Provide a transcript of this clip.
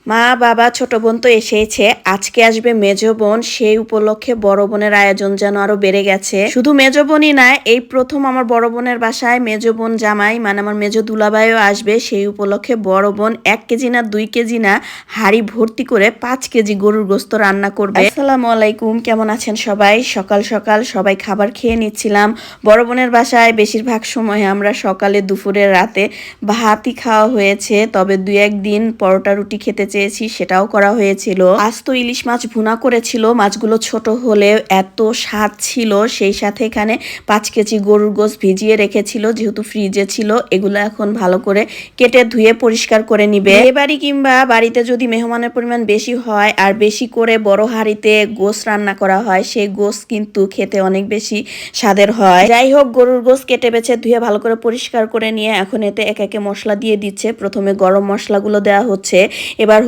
মা বাবা ছোট বোন তো এসেইছে, আজকে আসবে মেজো বোন। সেই উপলক্ষে বড় বোনের আয়োজন যেন আরো বেড়ে গেছে। শুধু মেজো বোনই না, এই প্রথম আমার বড় বোনের বাসায় মেজো বোন জামাই মানে আমার মেজো দুলাভাইও আসবে। সেই উপলক্ষে বড় বোন 1 কেজি না 2 কেজি না হাঁড়ি ভর্তি করে 5 কেজি গরুর গোস্ত রান্না করবে। আসসালামু আলাইকুম, কেমন আছেন সবাই? সকাল সকাল সবাই খাবার খেয়ে নিচ্ছিলাম। বড় বোনের বাসায় বেশিরভাগ সময় আমরা সকালে দুপুরে রাতে ভাতই খাওয়া হয়েছে, তবে 2-1 দিন পরোটা রুটি খেতে চেয়েছি, সেটাও করা হয়েছিল। আজ তো ইলিশ মাছ ভুনা করেছিল, মাছগুলো ছোট হলেও এত স্বাদ ছিল। সেই সাথে এখানে 5 কেজি গরুর গোশত ভিজিয়ে রেখেছিল, যেহেতু ফ্রিজে ছিল। এগুলো এখন ভালো করে কেটে ধুয়ে পরিষ্কার করে নিবে। এ বাড়ি কিংবা বাড়িতে যদি মেহমানের পরিমাণ বেশি হয় আর বেশি করে বড় হাঁড়িতে গোশত রান্না করা হয়, সেই গোশত কিন্তু খেতে অনেক বেশি স্বাদের হয়। যাই হোক, গরুর গোশত কেটে বেছে ধুয়ে ভালো করে পরিষ্কার করে নিয়ে এখন এতে এক একে মশলা দিয়ে দিচ্ছে। প্রথমে গরম মশলাগুলো দেওয়া হচ্ছে, এবার